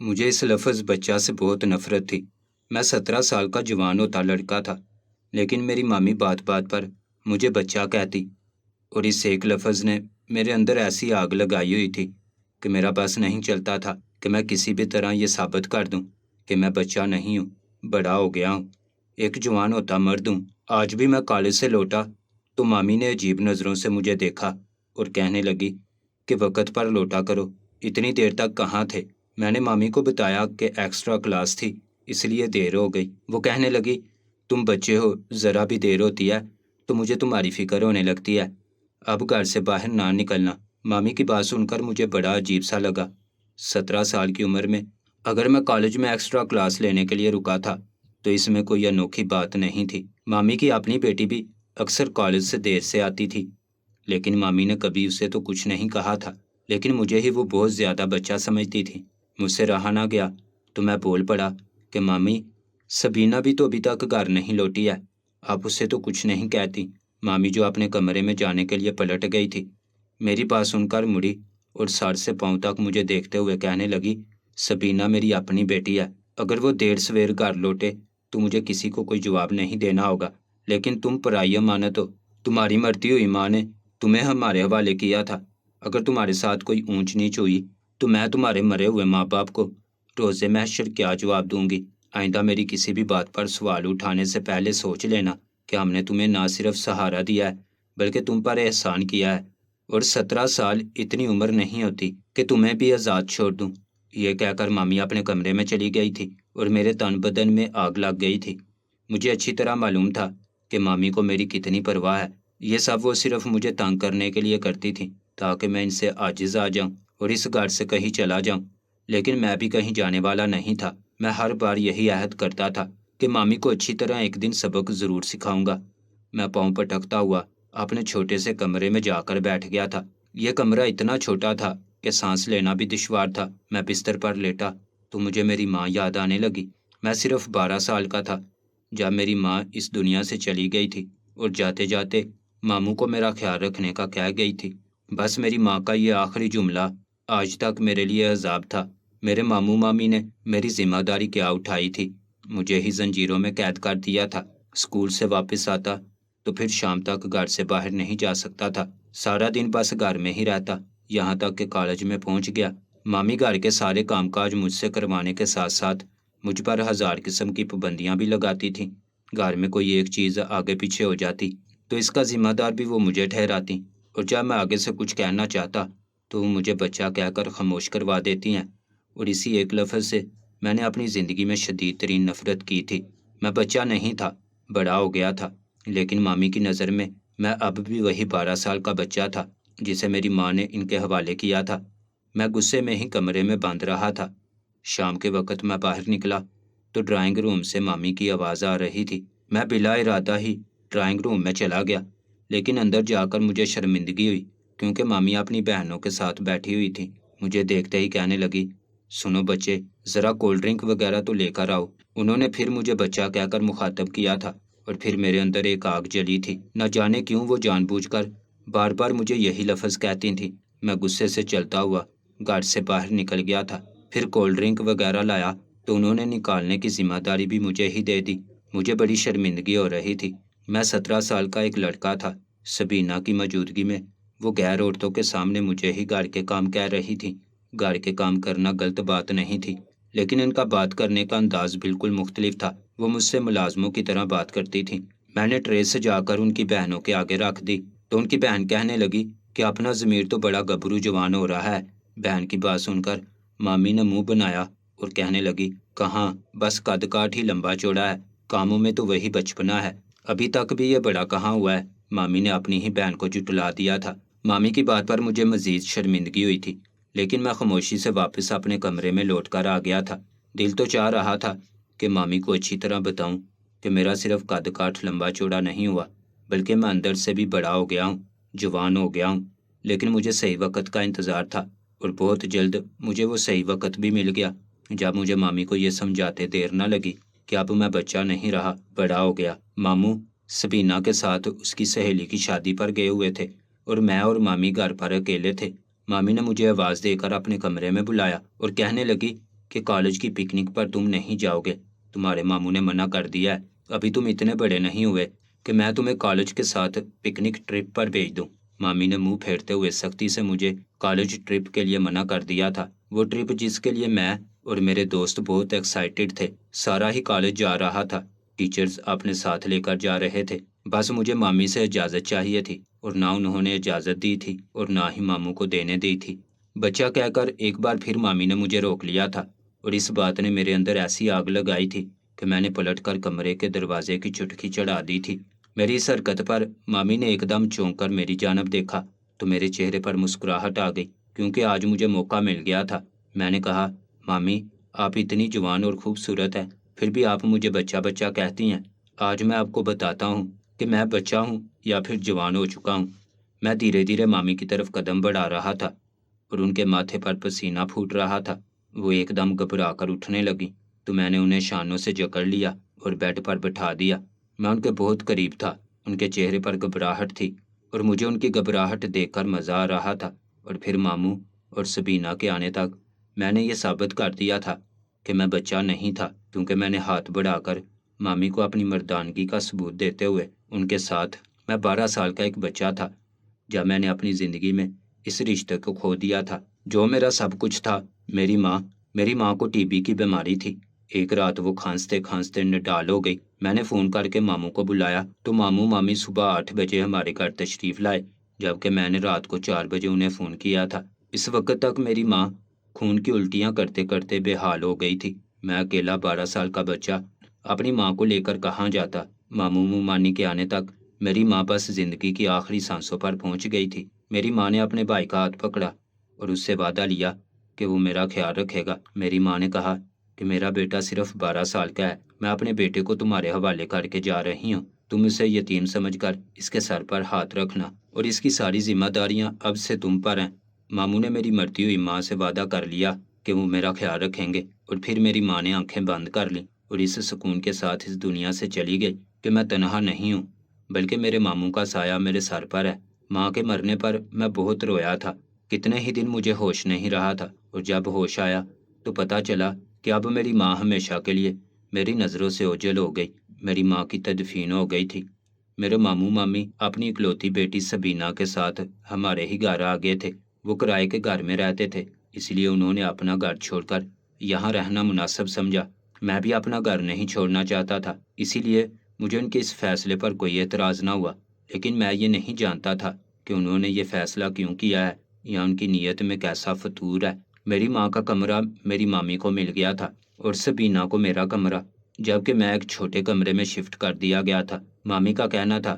مجھے اس لفظ بچہ سے بہت نفرت تھی۔ میں 17 سال کا جوان ہوتا لڑکا تھا، لیکن میری مامی بات بات پر مجھے بچہ کہتی، اور اس ایک لفظ نے میرے اندر ایسی آگ لگائی ہوئی تھی کہ میرا بس نہیں چلتا تھا کہ میں کسی بھی طرح یہ ثابت کر دوں کہ میں بچہ نہیں ہوں، بڑا ہو گیا ہوں، ایک جوان ہوتا مرد ہوں۔ آج بھی میں کالج سے لوٹا تو مامی نے عجیب نظروں سے مجھے دیکھا اور کہنے لگی کہ وقت پر لوٹا کرو، اتنی دیر تک کہاں تھے؟ میں نے مامی کو بتایا کہ ایکسٹرا کلاس تھی، اس لیے دیر ہو گئی۔ وہ کہنے لگی، تم بچے ہو، ذرا بھی دیر ہوتی ہے تو مجھے تمہاری فکر ہونے لگتی ہے، اب گھر سے باہر نہ نکلنا۔ مامی کی بات سن کر مجھے بڑا عجیب سا لگا۔ 17 سال کی عمر میں اگر میں کالج میں ایکسٹرا کلاس لینے کے لیے رکا تھا تو اس میں کوئی انوکھی بات نہیں تھی۔ مامی کی اپنی بیٹی بھی اکثر کالج سے دیر سے آتی تھی، لیکن مامی نے کبھی اسے تو کچھ نہیں کہا تھا، لیکن مجھے ہی وہ بہت زیادہ بچہ سمجھتی تھی۔ مجھ سے رہا نہ گیا تو میں بول پڑا کہ مامی، سبینہ بھی تو ابھی تک گھر نہیں لوٹی ہے، آپ اس سے تو کچھ نہیں کہتی۔ مامی جو اپنے کمرے میں جانے کے لیے پلٹ گئی تھی، میری بات سن کر مڑی اور سر سے پاؤں تک مجھے دیکھتے ہوئے کہنے لگی، سبینہ میری اپنی بیٹی ہے، اگر وہ دیر سویر گھر لوٹے تو مجھے کسی کو کوئی جواب نہیں دینا ہوگا، لیکن تم پرائی امانت ہو، تمہاری مرتی ہوئی ماں نے تمہیں ہمارے حوالے کیا تھا، اگر تمہارے ساتھ کوئی اونچ نیچ ہوئی تو میں تمہارے مرے ہوئے ماں باپ کو روز محشر کیا جواب دوں گی؟ آئندہ میری کسی بھی بات پر سوال اٹھانے سے پہلے سوچ لینا کہ ہم نے تمہیں نہ صرف سہارا دیا ہے بلکہ تم پر احسان کیا ہے، اور 17 سال اتنی عمر نہیں ہوتی کہ تمہیں بھی آزاد چھوڑ دوں۔ یہ کہہ کر مامی اپنے کمرے میں چلی گئی تھی اور میرے تن بدن میں آگ لگ گئی تھی۔ مجھے اچھی طرح معلوم تھا کہ مامی کو میری کتنی پرواہ ہے، یہ سب وہ صرف مجھے تنگ کرنے کے لیے کرتی تھی تاکہ میں ان سے عاجز آ جاؤں اور اس گھر سے کہیں چلا جاؤں، لیکن میں بھی کہیں جانے والا نہیں تھا۔ میں ہر بار یہی عہد کرتا تھا کہ مامی کو اچھی طرح ایک دن سبق ضرور سکھاؤں گا۔ میں پاؤں پٹکتا ہوا اپنے چھوٹے سے کمرے میں جا کر بیٹھ گیا تھا۔ یہ کمرہ اتنا چھوٹا تھا کہ سانس لینا بھی دشوار تھا۔ میں بستر پر لیٹا تو مجھے میری ماں یاد آنے لگی۔ میں صرف 12 سال کا تھا جب میری ماں اس دنیا سے چلی گئی تھی اور جاتے جاتے ماموں کو میرا خیال رکھنے کا کہہ گئی تھی۔ بس میری ماں کا یہ آخری جملہ آج تک میرے لیے عذاب تھا۔ میرے ماموں مامی نے میری ذمہ داری کیا اٹھائی تھی؟ مجھے ہی زنجیروں میں قید کر دیا تھا۔ اسکول سے واپس آتا تو پھر شام تک گھر سے باہر نہیں جا سکتا تھا، سارا دن بس گھر میں ہی رہتا، یہاں تک کہ کالج میں پہنچ گیا۔ مامی گھر کے سارے کام کاج مجھ سے کروانے کے ساتھ ساتھ مجھ پر 1000 قسم کی پابندیاں بھی لگاتی تھیں۔ گھر میں کوئی ایک چیز آگے پیچھے ہو جاتی تو اس کا ذمہ دار بھی وہ مجھے ٹھہراتی، اور جب میں آگے سے کچھ کہنا چاہتا تو وہ مجھے بچہ کہہ کر خاموش کروا دیتی ہیں، اور اسی ایک لفظ سے میں نے اپنی زندگی میں شدید ترین نفرت کی تھی۔ میں بچہ نہیں تھا، بڑا ہو گیا تھا، لیکن مامی کی نظر میں اب بھی وہی 12 سال کا بچہ تھا جسے میری ماں نے ان کے حوالے کیا تھا۔ میں غصے میں ہی کمرے میں بند رہا تھا۔ شام کے وقت میں باہر نکلا تو ڈرائنگ روم سے مامی کی آواز آ رہی تھی۔ میں بلا ارادہ ہی ڈرائنگ روم میں چلا گیا، لیکن اندر جا کر مجھے شرمندگی ہوئی کیونکہ مامی اپنی بہنوں کے ساتھ بیٹھی ہوئی تھی۔ مجھے دیکھتے ہی کہنے لگی، سنو بچے، ذرا کولڈ ڈرنک وغیرہ تو لے کر آؤ۔ انہوں نے پھر مجھے بچہ کہہ کر مخاطب کیا تھا، اور پھر میرے اندر ایک آگ جلی تھی۔ نہ جانے کیوں وہ جان بوجھ کر بار بار مجھے یہی لفظ کہتی تھیں۔ میں غصے سے چلتا ہوا گھر سے باہر نکل گیا تھا۔ پھر کولڈ ڈرنک وغیرہ لایا تو انہوں نے نکالنے کی ذمہ داری بھی مجھے ہی دے دی۔ مجھے بڑی شرمندگی ہو رہی تھی۔ میں 17 سال کا ایک لڑکا تھا۔ سبینہ کی موجودگی میں وہ غیر عورتوں کے سامنے مجھے ہی گھر کے کام کہہ رہی تھی۔ گھر کے کام کرنا غلط بات نہیں تھی، لیکن ان کا بات کرنے کا انداز بالکل مختلف تھا۔ وہ مجھ سے ملازموں کی طرح بات کرتی تھیں۔ میں نے ٹرے سے جا کر ان کی بہنوں کے آگے رکھ دی تو ان کی بہن کہنے لگی کہ اپنا ضمیر تو بڑا گبرو جوان ہو رہا ہے۔ بہن کی بات سن کر مامی نے منہ بنایا اور کہنے لگی، کہاں، بس قد کاٹ ہی لمبا چوڑا ہے، کاموں میں تو وہی بچپنا ہے، ابھی تک بھی یہ بڑا کہاں ہوا ہے۔ مامی نے اپنی ہی بہن کو جھٹلا دیا تھا۔ مامی کی بات پر مجھے مزید شرمندگی ہوئی تھی، لیکن میں خاموشی سے واپس اپنے کمرے میں لوٹ کر آ گیا تھا۔ دل تو چاہ رہا تھا کہ مامی کو اچھی طرح بتاؤں کہ میرا صرف قد کاٹ لمبا چوڑا نہیں ہوا بلکہ میں اندر سے بھی بڑا ہو گیا ہوں، جوان ہو گیا ہوں، لیکن مجھے صحیح وقت کا انتظار تھا، اور بہت جلد مجھے وہ صحیح وقت بھی مل گیا جب مجھے مامی کو یہ سمجھاتے دیر نہ لگی کہ اب میں بچہ نہیں رہا، بڑا ہو گیا۔ ماموں سبینہ کے ساتھ اس کی سہیلی کی شادی پر گئے ہوئے تھے اور میں اور مامی گھر پر اکیلے تھے۔ مامی نے مجھے آواز دے کر اپنے کمرے میں بلایا اور کہنے لگی کہ کالج کی پکنک پر تم نہیں جاؤ گے، تمہارے ماموں نے منع کر دیا ہے، ابھی تم اتنے بڑے نہیں ہوئے کہ میں تمہیں کالج کے ساتھ پکنک ٹرپ پر بھیج دوں۔ مامی نے منہ پھیرتے ہوئے سختی سے مجھے کالج ٹرپ کے لیے منع کر دیا تھا، وہ ٹرپ جس کے لیے میں اور میرے دوست بہت ایکسائٹیڈ تھے، سارا ہی کالج جا رہا تھا، ٹیچرز اپنے ساتھ لے کر جا رہے تھے، بس مجھے مامی سے اجازت چاہیے تھی، اور نہ انہوں نے اجازت دی تھی اور نہ ہی ماموں کو دینے دی تھی۔ بچہ کہہ کر ایک بار پھر مامی نے مجھے روک لیا تھا، اور اس بات نے میرے اندر ایسی آگ لگائی تھی کہ میں نے پلٹ کر کمرے کے دروازے کی چٹکی چڑھا دی تھی۔ میری اس حرکت پر مامی نے ایک دم چونک کر میری جانب دیکھا تو میرے چہرے پر مسکراہٹ آ گئی، کیونکہ آج مجھے موقع مل گیا تھا۔ میں نے کہا، مامی آپ اتنی جوان اور خوبصورت ہیں، پھر بھی آپ مجھے بچہ بچہ کہتی ہیں۔ آج میں آپ کو بتاتا ہوں کہ میں بچہ ہوں یا پھر جوان ہو چکا ہوں۔ میں دھیرے دھیرے مامی کی طرف قدم بڑھا رہا تھا اور ان کے ماتھے پر پسینہ پھوٹ رہا تھا۔ وہ ایک دم گھبرا کر اٹھنے لگی تو میں نے انہیں شانوں سے جکڑ لیا اور بیڈ پر بٹھا دیا۔ میں ان کے بہت قریب تھا، ان کے چہرے پر گھبراہٹ تھی اور مجھے ان کی گھبراہٹ دیکھ کر مزہ آ رہا تھا۔ اور پھر ماموں اور سبینہ کے آنے تک میں نے یہ ثابت کر دیا تھا کہ میں بچہ نہیں تھا، کیونکہ میں نے ہاتھ بڑھا کر مامی کو اپنی مردانگی کا ثبوت دیتے ہوئے ان کے ساتھ میں 12 سال کا ایک بچہ تھا۔ جب میں نے اپنی زندگی میں اس رشتے کو کھو دیا تھا جو میرا سب کچھ تھا، میری ماں کو ٹی بی کی بیماری تھی۔ ایک رات وہ کھانستے کھانستے نڈال ہو گئی۔ میں نے فون کر کے ماموں کو بلایا تو ماموں مامی صبح 8 بجے ہمارے گھر تشریف لائے، جبکہ میں نے رات کو 4 بجے انہیں فون کیا تھا۔ اس وقت تک میری ماں خون کی الٹیاں کرتے کرتے بے حال ہو گئی تھی۔ میں اکیلا 12 سال کا بچہ اپنی ماں کو لے کر کہاں جاتا؟ ماموں ممانی کے آنے تک میری ماں بس زندگی کی آخری سانسوں پر پہنچ گئی تھی۔ میری ماں نے اپنے بھائی کا ہاتھ پکڑا اور اس سے وعدہ لیا کہ وہ میرا خیال رکھے گا۔ میری ماں نے کہا کہ میرا بیٹا صرف 12 سال کا ہے، میں اپنے بیٹے کو تمہارے حوالے کر کے جا رہی ہوں، تم اسے یتیم سمجھ کر اس کے سر پر ہاتھ رکھنا اور اس کی ساری ذمہ داریاں اب سے تم پر ہیں۔ ماموں نے میری مرتی ہوئی ماں سے وعدہ کر لیا کہ وہ میرا خیال رکھیں گے، اور پھر میری ماں نے آنکھیں بند کر لیں اور اس سکون کے ساتھ اس دنیا سے چلی گئی کہ میں تنہا نہیں ہوں، بلکہ میرے ماموں کا سایہ میرے سر پر ہے۔ ماں کے مرنے پر میں بہت رویا تھا، کتنے ہی دن مجھے ہوش نہیں رہا تھا، اور جب ہوش آیا تو پتہ چلا کہ اب میری ماں ہمیشہ کے لیے میری نظروں سے اوجھل ہو گئی۔ میری ماں کی تدفین ہو گئی تھی۔ میرے ماموں مامی اپنی اکلوتی بیٹی سبینہ کے ساتھ ہمارے ہی گھر آ گئے تھے۔ وہ کرائے کے گھر میں رہتے تھے، اس لیے انہوں نے اپنا گھر چھوڑ کر یہاں رہنا مناسب سمجھا۔ میں بھی اپنا گھر نہیں چھوڑنا چاہتا تھا، اسی لیے مجھے ان کے اس فیصلے پر کوئی اعتراض نہ ہوا، لیکن میں یہ نہیں جانتا تھا کہ انہوں نے یہ فیصلہ کیوں کیا ہے یا ان کی نیت میں کیسا فطور ہے۔ میری ماں کا کمرہ میری مامی کو مل گیا تھا اور سبینہ کو میرا کمرہ، جبکہ میں ایک چھوٹے کمرے میں شفٹ کر دیا گیا تھا۔ مامی کا کہنا تھا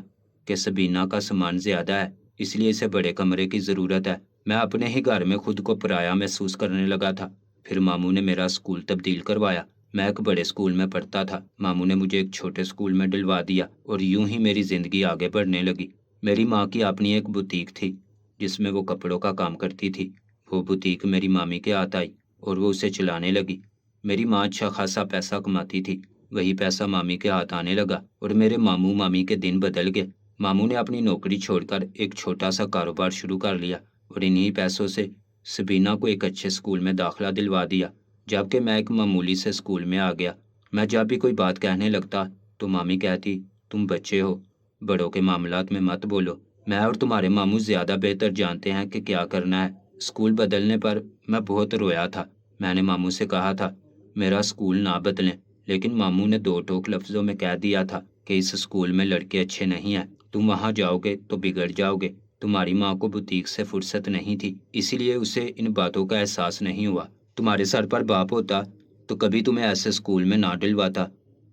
کہ سبینہ کا سامان زیادہ ہے، اس لیے اسے بڑے کمرے کی ضرورت ہے۔ میں اپنے ہی گھر میں خود کو پرایا محسوس کرنے لگا تھا۔ پھر ماموں نے میرا اسکول تبدیل کروایا۔ میں ایک بڑے اسکول میں پڑھتا تھا، ماموں نے مجھے ایک چھوٹے اسکول میں ڈلوا دیا، اور یوں ہی میری زندگی آگے بڑھنے لگی۔ میری ماں کی اپنی ایک بوتیک تھی جس میں وہ کپڑوں کا کام کرتی تھی۔ وہ بوتیک میری مامی کے ہاتھ آئی اور وہ اسے چلانے لگی۔ میری ماں اچھا خاصا پیسہ کماتی تھی، وہی پیسہ مامی کے ہاتھ آنے لگا اور میرے ماموں مامی کے دن بدل گئے۔ ماموں نے اپنی نوکری چھوڑ کر ایک چھوٹا سا کاروبار شروع کر لیا اور انہی پیسوں سے سبینہ کو ایک اچھے اسکول میں داخلہ دلوا دیا، جبکہ میں ایک معمولی سے اسکول میں آ گیا۔ میں جب بھی کوئی بات کہنے لگتا تو مامی کہتی، تم بچے ہو، بڑوں کے معاملات میں مت بولو، میں اور تمہارے ماموں زیادہ بہتر جانتے ہیں کہ کیا کرنا ہے۔ اسکول بدلنے پر میں بہت رویا تھا۔ میں نے ماموں سے کہا تھا میرا اسکول نہ بدلیں، لیکن ماموں نے دو ٹوک لفظوں میں کہہ دیا تھا کہ اس اسکول میں لڑکے اچھے نہیں ہیں، تم وہاں جاؤ گے تو بگڑ جاؤ گے۔ تمہاری ماں کو بوتیک سے فرصت نہیں تھی، اسی لیے اسے ان باتوں کا احساس نہیں ہوا۔ تمہارے سر پر باپ ہوتا تو کبھی تمہیں ایسے اسکول میں نہ ڈلواتا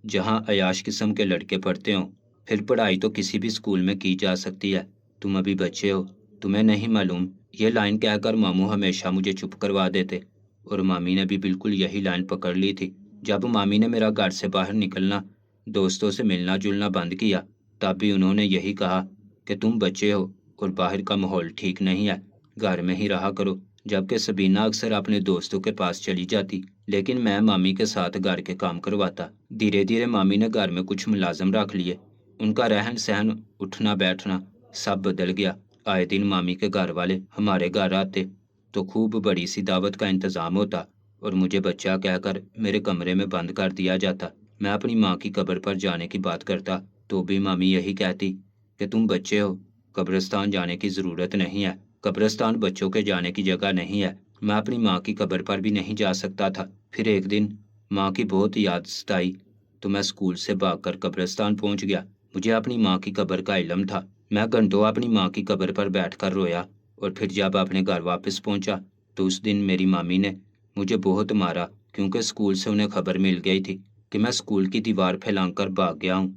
جہاں عیاش قسم کے لڑکے پڑھتے ہوں۔ پھر پڑھائی تو کسی بھی اسکول میں کی جا سکتی ہے، تم ابھی بچے ہو، تمہیں نہیں معلوم۔ یہ لائن کہہ کر ماموں ہمیشہ مجھے چپ کروا دیتے، اور مامی نے بھی بالکل یہی لائن پکڑ لی تھی۔ جب مامی نے میرا گھر سے باہر نکلنا، دوستوں سے ملنا جلنا بند کیا، تب بھی انہوں نے یہی کہا کہ تم بچے ہو اور باہر کا ماحول ٹھیک نہیں ہے، گھر میں ہی رہا کرو۔ جبکہ سبینہ اکثر اپنے دوستوں کے پاس چلی جاتی، لیکن میں مامی کے ساتھ گھر کے کام کرواتا۔ دھیرے دھیرے مامی نے گھر میں کچھ ملازم رکھ لیے، ان کا رہن سہن اٹھنا بیٹھنا سب بدل گیا۔ آئے دن مامی کے گھر والے ہمارے گھر آتے تو خوب بڑی سی دعوت کا انتظام ہوتا اور مجھے بچہ کہہ کر میرے کمرے میں بند کر دیا جاتا۔ میں اپنی ماں کی قبر پر جانے کی بات کرتا تو بھی مامی یہی کہتی کہ تم بچے ہو، قبرستان جانے کی ضرورت نہیں ہے، قبرستان بچوں کے جانے کی جگہ نہیں ہے۔ میں اپنی ماں کی قبر پر بھی نہیں جا سکتا تھا۔ پھر ایک دن ماں کی بہت یاد ستائی تو میں اسکول سے بھاگ کر قبرستان پہنچ گیا۔ مجھے اپنی ماں کی قبر کا علم تھا۔ میں گھنٹوں اپنی ماں کی قبر پر بیٹھ کر رویا، اور پھر جب اپنے گھر واپس پہنچا تو اس دن میری مامی نے مجھے بہت مارا، کیونکہ اسکول سے انہیں خبر مل گئی تھی کہ میں اسکول کی دیوار پھیلان کر بھاگ گیا ہوں۔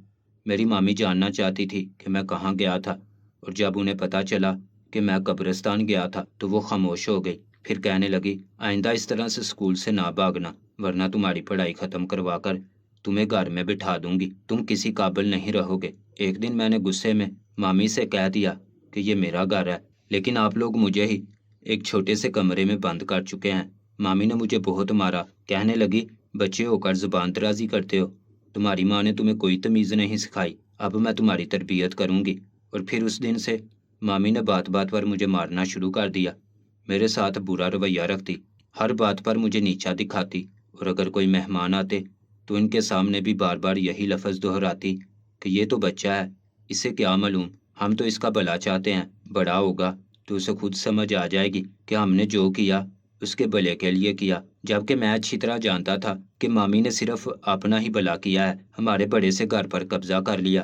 میری مامی جاننا چاہتی تھی کہ میں کہاں گیا تھا، اور جب انہیں پتہ چلا کہ میں قبرستان گیا تھا تو وہ خاموش ہو گئی۔ پھر کہنے لگی، آئندہ اس طرح سے اسکول سے نہ بھاگنا، ورنہ تمہاری پڑھائی ختم کروا کر تمہیں گھر میں بٹھا دوں گی، تم کسی قابل نہیں رہو گے۔ ایک دن میں نے غصے میں مامی سے کہہ دیا کہ یہ میرا گھر ہے، لیکن آپ لوگ مجھے ہی ایک چھوٹے سے کمرے میں بند کر چکے ہیں۔ مامی نے مجھے بہت مارا، کہنے لگی، بچے ہو کر زبان درازی کرتے ہو، تمہاری ماں نے تمہیں کوئی تمیز نہیں سکھائی، اب میں تمہاری تربیت کروں گی۔ اور پھر اس دن سے مامی نے بات بات پر مجھے مارنا شروع کر دیا، میرے ساتھ برا رویہ رکھتی، ہر بات پر مجھے نیچا دکھاتی، اور اگر کوئی مہمان آتے تو ان کے سامنے بھی بار بار یہی لفظ دہراتی کہ یہ تو بچہ ہے، اسے کیا معلوم، ہم تو اس کا بھلا چاہتے ہیں، بڑا ہوگا تو اسے خود سمجھ آ جائے گی کہ ہم نے جو کیا اس کے بھلے کے لیے کیا۔ جبکہ میں اچھی طرح جانتا تھا کہ مامی نے صرف اپنا ہی بھلا کیا ہے، ہمارے بڑے سے گھر پر قبضہ کر لیا،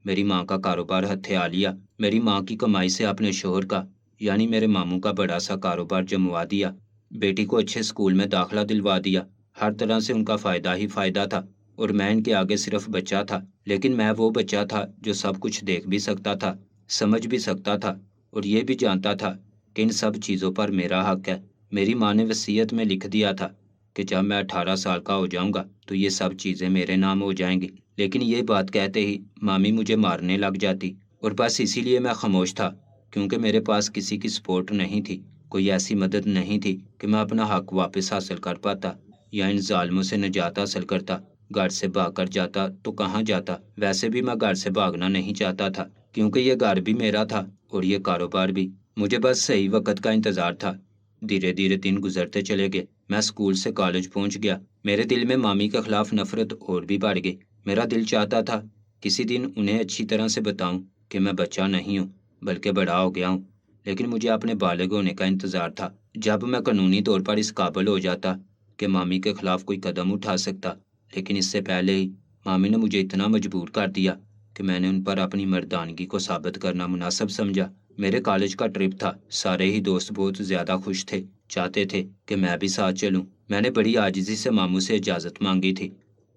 میری ماں کا کاروبار ہتھے آ لیا، میری ماں کی کمائی سے اپنے شوہر کا یعنی میرے ماموں کا بڑا سا کاروبار جموا دیا، بیٹی کو اچھے اسکول میں داخلہ دلوا دیا، ہر طرح سے ان کا فائدہ ہی فائدہ تھا، اور میں ان کے آگے صرف بچہ تھا۔ لیکن میں وہ بچہ تھا جو سب کچھ دیکھ بھی سکتا تھا، سمجھ بھی سکتا تھا، اور یہ بھی جانتا تھا کہ ان سب چیزوں پر میرا حق ہے۔ میری ماں نے وصیت میں لکھ دیا تھا کہ جب میں 18 سال کا ہو جاؤں گا تو یہ سب چیزیں میرے نام ہو جائیں گی، لیکن یہ بات کہتے ہی مامی مجھے مارنے لگ جاتی، اور بس اسی لیے میں خاموش تھا، کیونکہ میرے پاس کسی کی سپورٹ نہیں تھی، کوئی ایسی مدد نہیں تھی کہ میں اپنا حق واپس حاصل کر پاتا یا ان ظالموں سے نجات حاصل کرتا۔ گھر سے بھاگ کر جاتا تو کہاں جاتا؟ ویسے بھی میں گھر سے بھاگنا نہیں چاہتا تھا، کیونکہ یہ گھر بھی میرا تھا اور یہ کاروبار بھی۔ مجھے بس صحیح وقت کا انتظار تھا۔ دھیرے دھیرے دن گزرتے چلے گئے، میں اسکول سے کالج پہنچ گیا۔ میرے دل میں مامی کے خلاف نفرت اور بھی بڑھ گئی۔ میرا دل چاہتا تھا کسی دن انہیں اچھی طرح سے بتاؤں کہ میں بچہ نہیں ہوں بلکہ بڑا ہو گیا ہوں، لیکن مجھے اپنے بالغ ہونے کا انتظار تھا، جب میں قانونی طور پر اس قابل ہو جاتا کہ مامی کے خلاف کوئی قدم اٹھا سکتا۔ لیکن اس سے پہلے ہی مامی نے مجھے اتنا مجبور کر دیا کہ میں نے ان پر اپنی مردانگی کو ثابت کرنا مناسب سمجھا۔ میرے کالج کا ٹرپ تھا، سارے ہی دوست بہت زیادہ خوش تھے، چاہتے تھے کہ میں بھی ساتھ چلوں۔ میں نے بڑی عاجزی سے ماموں سے اجازت مانگی تھی،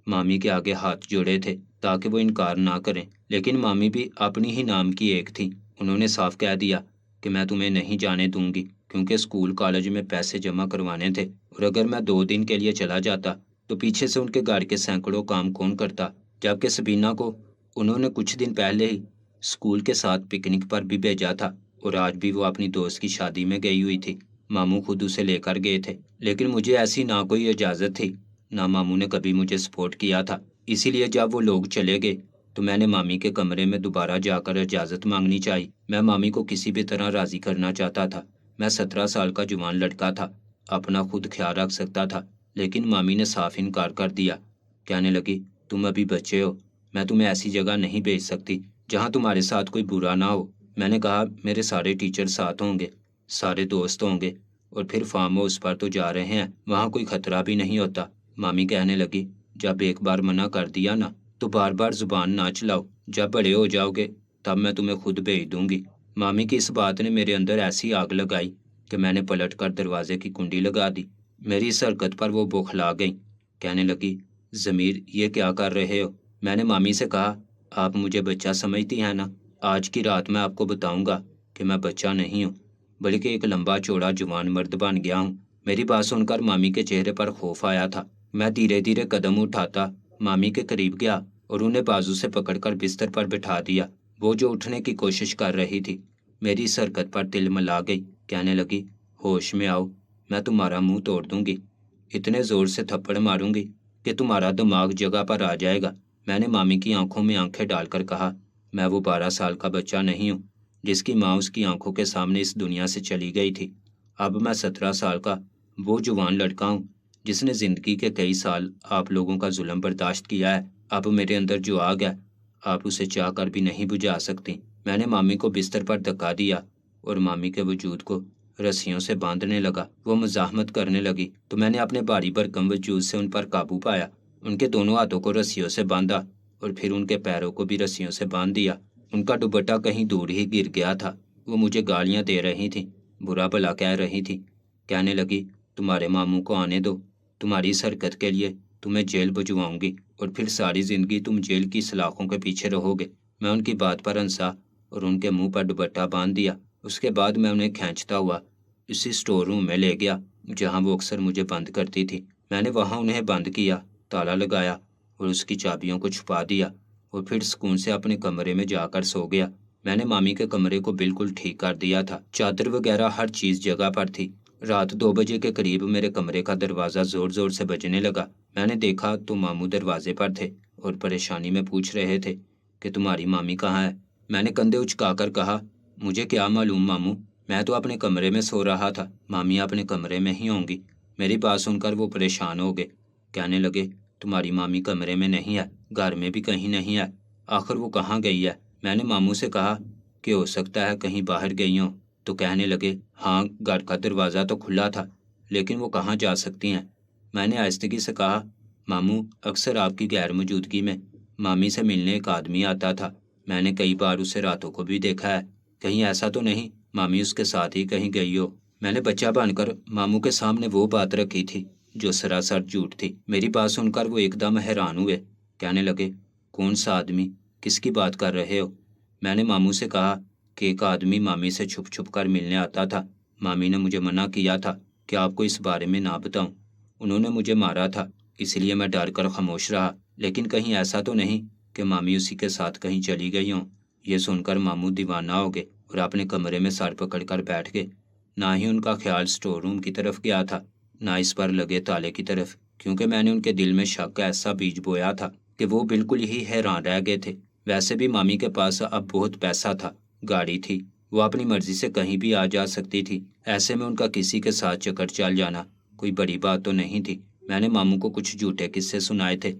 مامی کے آگے ہاتھ جوڑے تھے تاکہ وہ انکار نہ کریں، لیکن مامی بھی اپنی ہی نام کی ایک تھی۔ انہوں نے صاف کہہ دیا کہ میں تمہیں نہیں جانے دوں گی، کیونکہ اسکول کالج میں پیسے جمع کروانے تھے، اور اگر میں 2 دن کے لیے چلا جاتا تو پیچھے سے ان کے گھر کے سینکڑوں کام کون کرتا۔ جبکہ سبینہ کو انہوں نے کچھ دن پہلے ہی اسکول کے ساتھ پکنک پر بھی بھیجا تھا، اور آج بھی وہ اپنی دوست کی شادی میں گئی ہوئی تھی، ماموں خود اسے لے کر گئے تھے۔ لیکن مجھے ایسی نہ کوئی اجازت تھی، نہ ماموں نے کبھی مجھے سپورٹ کیا تھا۔ اسی لیے جب وہ لوگ چلے گئے تو میں نے مامی کے کمرے میں دوبارہ جا کر اجازت مانگنی چاہی۔ میں مامی کو کسی بھی طرح راضی کرنا چاہتا تھا۔ میں 17 سال کا جوان لڑکا تھا، اپنا خود خیال رکھ سکتا تھا، لیکن مامی نے صاف انکار کر دیا، کہنے لگی، تم ابھی بچے ہو، میں تمہیں ایسی جگہ نہیں بھیج سکتی جہاں تمہارے ساتھ کوئی برا نہ ہو۔ میں نے کہا، میرے سارے ٹیچر ساتھ ہوں گے، سارے دوست ہوں گے، اور پھر فارم ہاؤس پر تو جا رہے ہیں، وہاں کوئی خطرہ بھی نہیں ہوتا۔ مامی کہنے لگی، جب ایک بار منع کر دیا نا تو بار بار زبان نہ چلاؤ، جب بڑے ہو جاؤ گے تب میں تمہیں خود بھیج دوں گی۔ مامی کی اس بات نے میرے اندر ایسی آگ لگائی کہ میں نے پلٹ کر دروازے کی کنڈی لگا دی۔ میری اس حرکت پر وہ بوکھلا گئی، کہنے لگی، ضمیر یہ کیا کر رہے ہو؟ میں نے مامی سے کہا، آپ مجھے بچہ سمجھتی ہیں نا، آج کی رات میں آپ کو بتاؤں گا کہ میں بچہ نہیں ہوں بلکہ ایک لمبا چوڑا جوان مرد بن گیا ہوں۔ میری بات سن کر مامی کے چہرے پر خوف آیا تھا۔ میں دھیرے دھیرے قدم اٹھاتا مامی کے قریب گیا اور انہیں بازو سے پکڑ کر بستر پر بٹھا دیا۔ وہ جو اٹھنے کی کوشش کر رہی تھی، میری اس حرکت پر تل ملا گئی، کہنے لگی، ہوش میں آؤ، میں تمہارا منہ توڑ دوں گی، اتنے زور سے تھپڑ ماروں گی کہ تمہارا دماغ جگہ پر آ جائے گا۔ میں نے مامی کی آنکھوں میں آنکھیں ڈال کر کہا، میں وہ 12 سال کا بچہ نہیں ہوں جس کی ماں اس کی آنکھوں کے سامنے اس دنیا سے چلی گئی تھی۔ اب میں 17 سال کا وہ جوان لڑکا ہوں جس نے زندگی کے کئی سال آپ لوگوں کا ظلم برداشت کیا ہے، اب میرے اندر جو آگ ہے آپ اسے چاہ کر بھی نہیں بجھا سکتی۔ میں نے مامی کو بستر پر دھکا دیا اور مامی کے وجود کو رسیوں سے باندھنے لگا۔ وہ مزاحمت کرنے لگی تو میں نے اپنے بھاری بھرکم وجود سے ان پر قابو پایا، ان کے دونوں ہاتھوں کو رسیوں سے باندھا اور پھر ان کے پیروں کو بھی رسیوں سے باندھ دیا۔ ان کا دوپٹہ کہیں دور ہی گر گیا تھا۔ وہ مجھے گالیاں دے رہی تھیں، برا بھلا کہہ رہی تھی، کہنے لگی تمہارے ماموں کو آنے دو، تمہاری اس حرکت کے لیے تمہیں جیل بھجواؤں گی اور پھر ساری زندگی تم جیل کی سلاخوں کے پیچھے رہو گے۔ میں ان کی بات پر ہنسا اور ان کے منہ پر دوپٹہ باندھ دیا۔ اس کے بعد میں انہیں کھینچتا ہوا اسی سٹور روم میں لے گیا جہاں وہ اکثر مجھے بند کرتی تھی۔ میں نے وہاں انہیں بند کیا، تالا لگایا اور اس کی چابیوں کو چھپا دیا اور پھر سکون سے اپنے کمرے میں جا کر سو گیا۔ میں نے مامی کے کمرے کو بالکل ٹھیک کر دیا تھا، چادر وغیرہ ہر چیز جگہ پر تھی۔ رات 2 بجے کے قریب میرے کمرے کا دروازہ زور زور سے بجنے لگا۔ میں نے دیکھا تو ماموں دروازے پر تھے اور پریشانی میں پوچھ رہے تھے کہ تمہاری مامی کہاں ہے؟ میں نے کندھے اچکا کر کہا مجھے کیا معلوم ماموں، میں تو اپنے کمرے میں سو رہا تھا، مامی اپنے کمرے میں ہی ہوں گی۔ میری بات سن کر وہ پریشان ہو گئے، کہنے لگے تمہاری مامی کمرے میں نہیں ہے، گھر میں بھی کہیں نہیں ہے، آخر وہ کہاں گئی ہے؟ میں نے ماموں سے کہا کہ ہو سکتا ہے کہیں باہر گئی ہوں، تو کہنے لگے ہاں گھر کا دروازہ تو کھلا تھا لیکن وہ کہاں جا سکتی ہیں؟ میں نے آہستگی سے کہا ماموں اکثر آپ کی غیر موجودگی میں مامی سے ملنے ایک آدمی آتا تھا، میں نے کئی بار اسے راتوں کو بھی دیکھا ہے، کہیں ایسا تو نہیں مامی اس کے ساتھ ہی کہیں گئی ہو؟ میں نے بچہ بن کر ماموں کے سامنے وہ بات رکھی تھی جو سراسر جھوٹ تھی۔ میری بات سن کر وہ ایک دم حیران ہوئے، کہنے لگے کون سا آدمی، کس کی بات کر رہے ہو؟ میں نے ماموں سے کہا کہ ایک آدمی مامی سے چھپ چھپ کر ملنے آتا تھا، مامی نے مجھے منع کیا تھا کہ آپ کو اس بارے میں نہ بتاؤں، انہوں نے مجھے مارا تھا اس لیے میں ڈر کر خاموش رہا، لیکن کہیں ایسا تو نہیں کہ مامی اسی کے ساتھ کہیں چلی گئی ہوں؟ یہ سن کر ماموں دیوانہ ہو گئے اور اپنے کمرے میں سر پکڑ کر بیٹھ گئے۔ نہ ہی ان کا خیال سٹور روم کی طرف گیا تھا، نہ اس پر لگے تالے کی طرف، کیونکہ میں نے ان کے دل میں شک کا ایسا بیج بویا تھا کہ وہ بالکل ہی حیران رہ گئے تھے۔ ویسے بھی مامی کے پاس اب بہت پیسہ تھا، گاڑی تھی، وہ اپنی مرضی سے کہیں بھی آ جا سکتی تھی، ایسے میں ان کا کسی کے ساتھ چکر چل جانا کوئی بڑی بات تو نہیں تھی۔ میں نے ماموں کو کچھ جھوٹے قصے سنائے تھے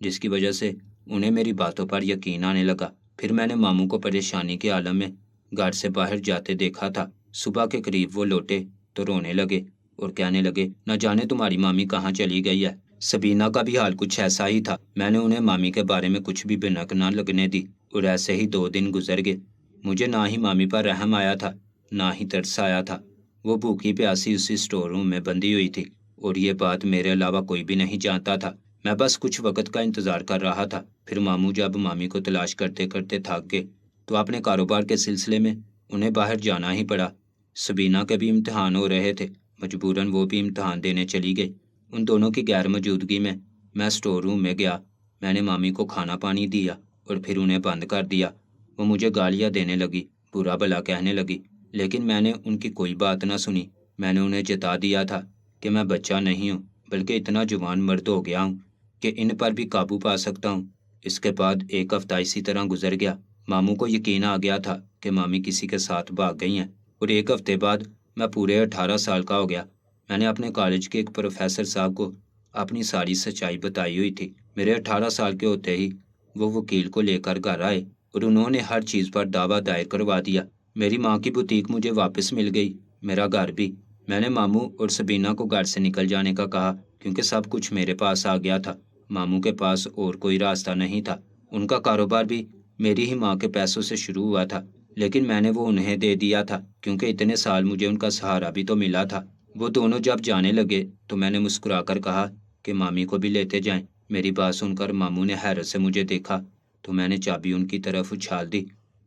جس کی وجہ سے انہیں میری باتوں پر یقین آنے لگا۔ پھر میں نے ماموں کو پریشانی کے عالم میں گھر سے باہر جاتے دیکھا تھا۔ صبح کے قریب وہ لوٹے تو رونے لگے اور کہنے لگے نہ جانے تمہاری مامی کہاں چلی گئی ہے۔ سبینہ کا بھی حال کچھ ایسا ہی تھا۔ میں نے انہیں مامی کے بارے میں کچھ بھی بھنک نہ لگنے دی اور ایسے ہی 2 دن گزر گئے۔ مجھے نہ ہی مامی پر رحم آیا تھا نہ ہی ترس آیا تھا، وہ بھوکی پیاسی اسی سٹور روم میں بندھی ہوئی تھی اور یہ بات میرے علاوہ کوئی بھی نہیں جانتا تھا۔ میں بس کچھ وقت کا انتظار کر رہا تھا، پھر ماموں جب مامی کو تلاش کرتے کرتے تھک گئے تو اپنے کاروبار کے سلسلے میں انہیں باہر جانا ہی پڑا۔ سبینہ کے بھی امتحان ہو رہے تھے، مجبوراً وہ بھی امتحان دینے چلی گئی۔ ان دونوں کی غیر موجودگی میں سٹور روم میں گیا، میں نے مامی کو کھانا پانی دیا اور پھر انہیں بند کر دیا۔ وہ مجھے گالیاں دینے لگی، برا بھلا کہنے لگی، لیکن میں نے ان کی کوئی بات نہ سنی۔ میں نے انہیں جتا دیا تھا کہ میں بچہ نہیں ہوں بلکہ اتنا جوان مرد ہو گیا ہوں کہ ان پر بھی قابو پا سکتا ہوں۔ اس کے بعد 1 ہفتہ اسی طرح گزر گیا۔ ماموں کو یقین آ گیا تھا کہ مامی کسی کے ساتھ بھاگ گئی ہیں اور 1 ہفتے بعد میں پورے 18 سال کا ہو گیا۔ میں نے اپنے کالج کے ایک پروفیسر صاحب کو اپنی ساری سچائی بتائی ہوئی تھی۔ میرے 18 سال کے ہوتے ہی وہ وکیل کو لے کر گھر آئے اور انہوں نے ہر چیز پر دعویٰ دائر کروا دیا۔ میری ماں کی بوتیک مجھے واپس مل گئی، میرا گھر بھی۔ میں نے ماموں اور سبینہ کو گھر سے نکل جانے کا کہا کیونکہ سب کچھ میرے پاس آ گیا تھا۔ ماموں کے پاس اور کوئی راستہ نہیں تھا، ان کا کاروبار بھی میری ہی ماں کے پیسوں سے شروع ہوا تھا، لیکن میں نے وہ انہیں دے دیا تھا کیونکہ اتنے سال مجھے ان کا سہارا بھی تو ملا تھا۔ وہ دونوں جب جانے لگے تو میں نے مسکرا کر کہا کہ مامی کو بھی لیتے جائیں۔ میری بات سن کر ماموں نے حیرت سے مجھے دیکھا تو میں نے چابی ان کی طرف اچھال دی۔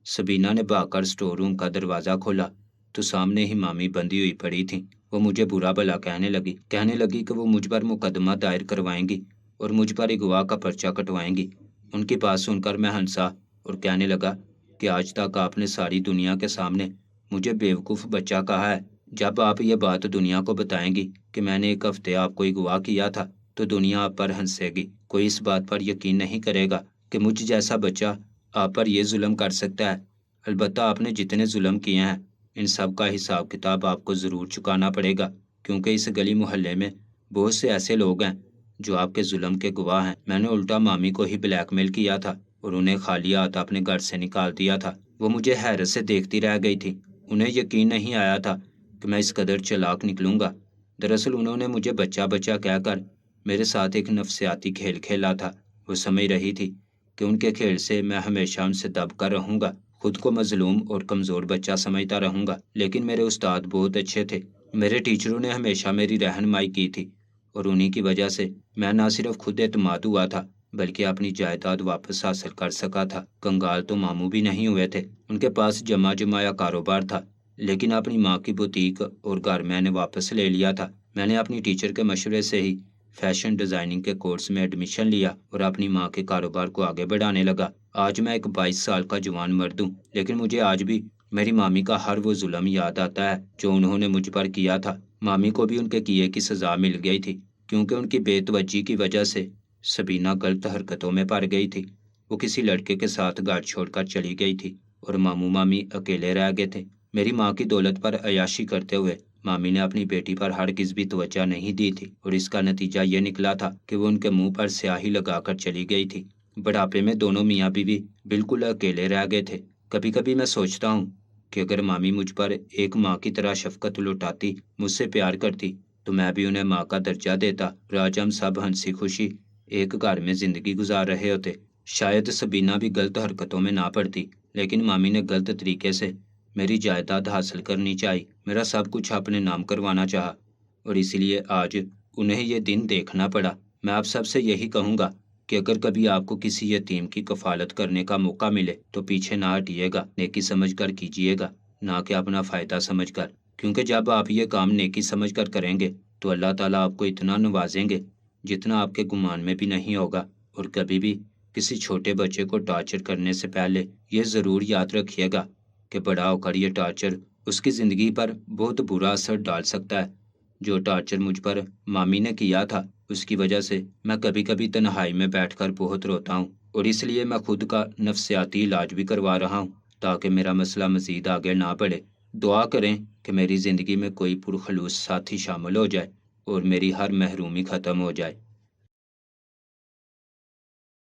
سبینہ نے بھاگ کر سٹور روم کا دروازہ کھولا تو سامنے ہی مامی بندھی ہوئی پڑی تھیں۔ وہ مجھے برا بھلا کہنے لگی کہ وہ مجھ پر مقدمہ دائر کروائیں گی اور مجھ پر اغوا کا پرچہ کٹوائیں گی۔ ان کی بات سن کر میں ہنسا اور کہنے لگا کہ آج تک آپ نے ساری دنیا کے سامنے مجھے بیوقوف بچہ کہا ہے، جب آپ یہ بات دنیا کو بتائیں گی کہ میں نے 1 ہفتے آپ کو اغوا کیا تھا تو دنیا آپ پر ہنسے گی۔ کوئی اس بات پر یقین نہیں کرے گا کہ مجھ جیسا بچہ آپ پر یہ ظلم کر سکتا ہے۔ البتہ آپ نے جتنے ظلم کیے ہیں ان سب کا حساب کتاب آپ کو ضرور چکانا پڑے گا، کیونکہ اس گلی محلے میں بہت سے ایسے لوگ ہیں جو آپ کے ظلم کے گواہ ہیں۔ میں نے الٹا مامی کو ہی بلیک میل کیا تھا اور انہیں خالی ہاتھ اپنے گھر سے نکال دیا تھا۔ وہ مجھے حیرت سے دیکھتی رہ گئی تھی۔ انہیں یقین نہیں آیا تھا کہ میں اس قدر چلاک نکلوں گا۔ دراصل انہوں نے مجھے بچہ بچہ کہہ کر میرے ساتھ ایک نفسیاتی کھیل کھیلا تھا۔ وہ سمجھ رہی تھی کہ ان کے کھیل سے میں ہمیشہ ان سے دب کر رہوں گا، خود کو مظلوم اور کمزور بچہ سمجھتا رہوں گا۔ لیکن میرے استاد بہت اچھے تھے۔ میرے ٹیچروں نے ہمیشہ میری رہنمائی کی تھی اور انہی کی وجہ سے میں نہ صرف خود اعتماد ہوا تھا بلکہ اپنی جائیداد واپس حاصل کر سکا تھا۔ کنگال تو ماموں بھی نہیں ہوئے تھے، ان کے پاس جمع جمایا کاروبار تھا، لیکن اپنی ماں کی بوتیک اور گھر میں نے واپس لے لیا تھا۔ میں نے اپنی ٹیچر کے مشورے سے ہی فیشن ڈیزائننگ کے کورس میں ایڈمیشن لیا اور اپنی ماں کے کاروبار کو آگے بڑھانے لگا۔ آج میں ایک 22 سال کا جوان مرد ہوں، لیکن مجھے آج بھی میری مامی کا ہر وہ ظلم یاد آتا ہے جو انہوں نے مجھ پر کیا تھا۔ مامی کو بھی ان کے کیے کی سزا مل گئی تھی، کیونکہ ان کی بے توجہی کی وجہ سے سبینہ غلط حرکتوں میں پڑ گئی تھی۔ وہ کسی لڑکے کے ساتھ گھر چھوڑ کر چلی گئی تھی اور ماموں مامی اکیلے رہ گئے تھے۔ میری ماں کی دولت پر عیاشی کرتے ہوئے مامی نے اپنی بیٹی پر ہرگز بھی توجہ نہیں دی تھی، اور اس کا نتیجہ یہ نکلا تھا کہ وہ ان کے منہ پر سیاہی لگا کر چلی گئی تھی۔ بڑھاپے میں دونوں میاں بیوی بالکل اکیلے رہ گئے تھے۔ کبھی کبھی میں سوچتا ہوں کہ اگر مامی مجھ پر ایک ماں کی طرح شفقت لوٹاتی، مجھ سے پیار کرتی، تو میں بھی انہیں ماں کا درجہ دیتا اور آج ہم سب ہنسی خوشی ایک گھر میں زندگی گزار رہے ہوتے۔ شاید سبینہ بھی غلط حرکتوں میں نہ پڑتی، لیکن مامی نے غلط طریقے سے میری جائیداد حاصل کرنی چاہی، میرا سب کچھ اپنے نام کروانا چاہا، اور اسی لیے آج انہیں یہ دن دیکھنا پڑا۔ میں آپ سب سے یہی کہوں گا کہ اگر کبھی آپ کو کسی یتیم کی کفالت کرنے کا موقع ملے تو پیچھے نہ ہٹیے گا، نیکی سمجھ کر کیجیے گا، نہ کہ اپنا فائدہ سمجھ کر، کیونکہ جب آپ یہ کام نیکی سمجھ کر کریں گے تو اللہ تعالیٰ آپ کو اتنا نوازیں گے جتنا آپ کے گمان میں بھی نہیں ہوگا۔ اور کبھی بھی کسی چھوٹے بچے کو ٹارچر کرنے سے پہلے یہ ضرور یاد رکھیے گا کہ بڑا ہو کر یہ ٹارچر اس کی زندگی پر بہت برا اثر ڈال سکتا ہے۔ جو ٹارچر مجھ پر مامی نے کیا تھا، اس کی وجہ سے میں کبھی کبھی تنہائی میں بیٹھ کر بہت روتا ہوں، اور اس لیے میں خود کا نفسیاتی علاج بھی کروا رہا ہوں تاکہ میرا مسئلہ مزید آگے نہ بڑھے۔ دعا کریں کہ میری زندگی میں کوئی پرخلوص ساتھی شامل ہو جائے اور میری ہر محرومی ختم ہو جائے۔